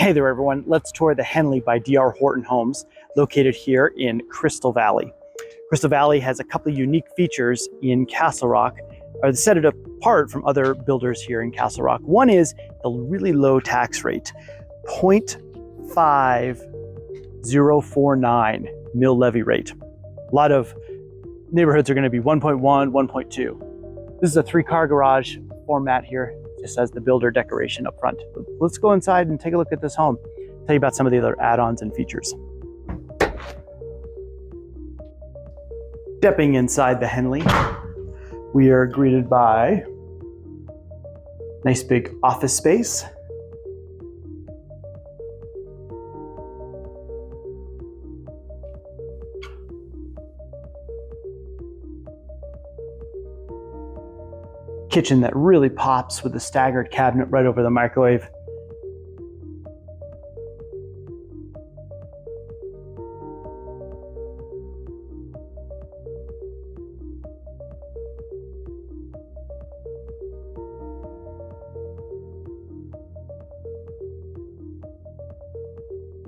Hey there everyone, let's tour the Henley by DR Horton Homes, located here in Crystal Valley. Crystal Valley has a couple of unique features in Castle Rock, or that set it apart from other builders here in Castle Rock. One is the really low tax rate, 0.5049 mill levy rate. A lot of neighborhoods are going to be 1.1, 1.2. This is a 3-car garage format here, just as the builder decoration up front. Let's go inside and take a look at this home. Tell you about some of the other add-ons and features. Stepping inside the Henley, we are greeted by nice big office space. Kitchen that really pops with the staggered cabinet right over the microwave.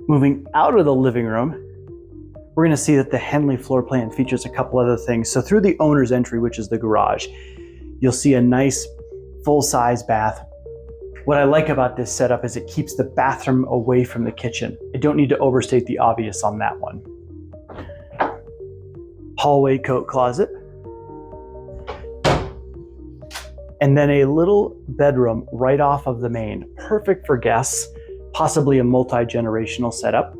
Moving out of the living room, we're going to see that the Henley floor plan features a couple other things. So through the owner's entry, which is the garage, you'll see a nice full-size bath. What I like about this setup is it keeps the bathroom away from the kitchen. I don't need to overstate the obvious on that one. Hallway coat closet. And then a little bedroom right off of the main. Perfect for guests, possibly a multi-generational setup.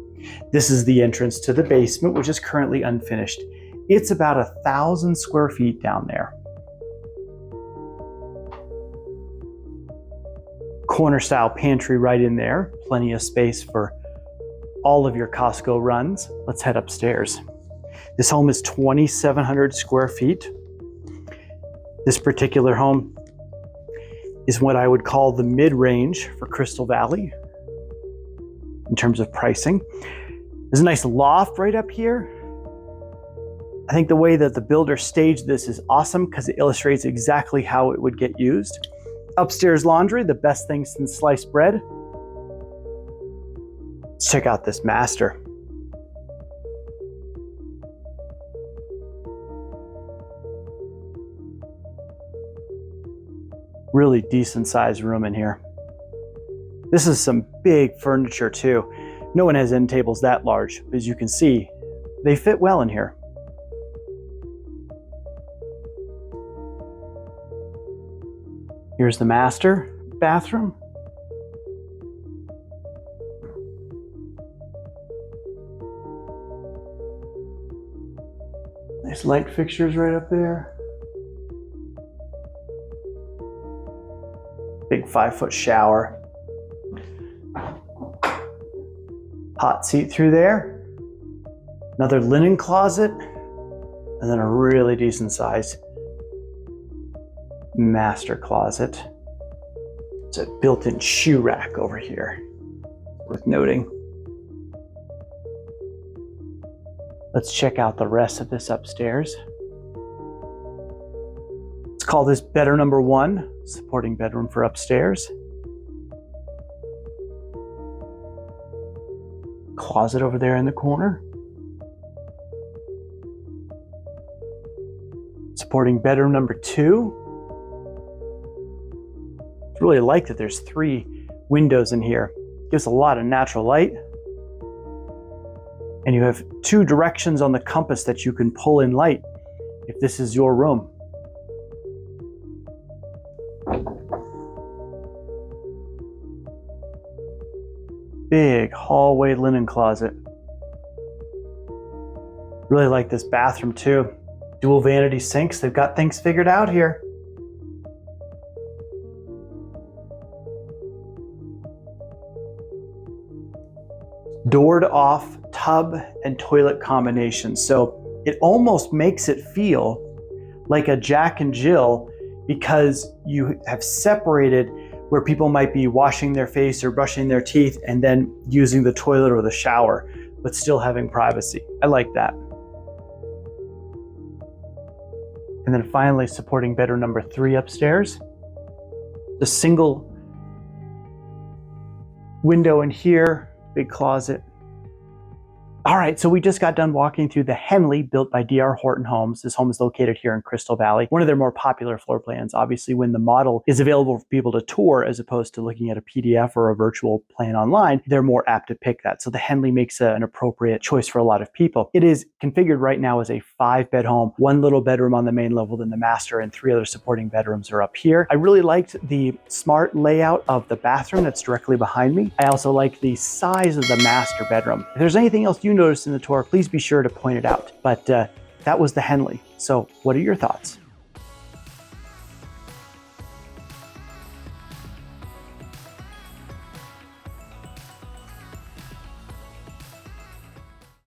This is the entrance to the basement, which is currently unfinished. It's about 1,000 square feet down there. Corner style pantry right in there. Plenty of space for all of your Costco runs. Let's head upstairs. This home is 2,700 square feet. This particular home is what I would call the mid-range for Crystal Valley in terms of pricing. There's a nice loft right up here. I think the way that the builder staged this is awesome because it illustrates exactly how it would get used. Upstairs laundry, the best thing since sliced bread. Let's check out this master. Really decent sized room in here. This is some big furniture too. No one has end tables that large, but as you can see, they fit well in here. Here's the master bathroom. Nice light fixtures right up there. Big 5-foot shower. Hot seat through there. Another linen closet. And then a really decent size master closet. It's a built-in shoe rack over here, worth noting. Let's check out the rest of this upstairs. Let's call this bedroom number 1, supporting bedroom for upstairs. Closet over there in the corner. Supporting bedroom number 2. Really like that there's 3 windows in here. Gives a lot of natural light. And you have 2 directions on the compass that you can pull in light if this is your room. Big hallway linen closet. Really like this bathroom too. Dual vanity sinks. They've got things figured out here. Doored off tub and toilet combination. So it almost makes it feel like a Jack and Jill because you have separated where people might be washing their face or brushing their teeth and then using the toilet or the shower, but still having privacy. I like that. And then finally supporting bedroom number 3 upstairs. The single Window in here, big closet. All right, so we just got done walking through the Henley built by DR Horton Homes. This home is located here in Crystal Valley. One of their more popular floor plans, obviously, when the model is available for people to tour as opposed to looking at a PDF or a virtual plan online, they're more apt to pick that. So the Henley makes an appropriate choice for a lot of people. It is configured right now as a 5-bed home, 1 little bedroom on the main level, then the master, and 3 other supporting bedrooms are up here. I really liked the smart layout of the bathroom that's directly behind me. I also like the size of the master bedroom. If there's anything else you noticed in the tour, please be sure to point it out. But that was the Henley. So what are your thoughts?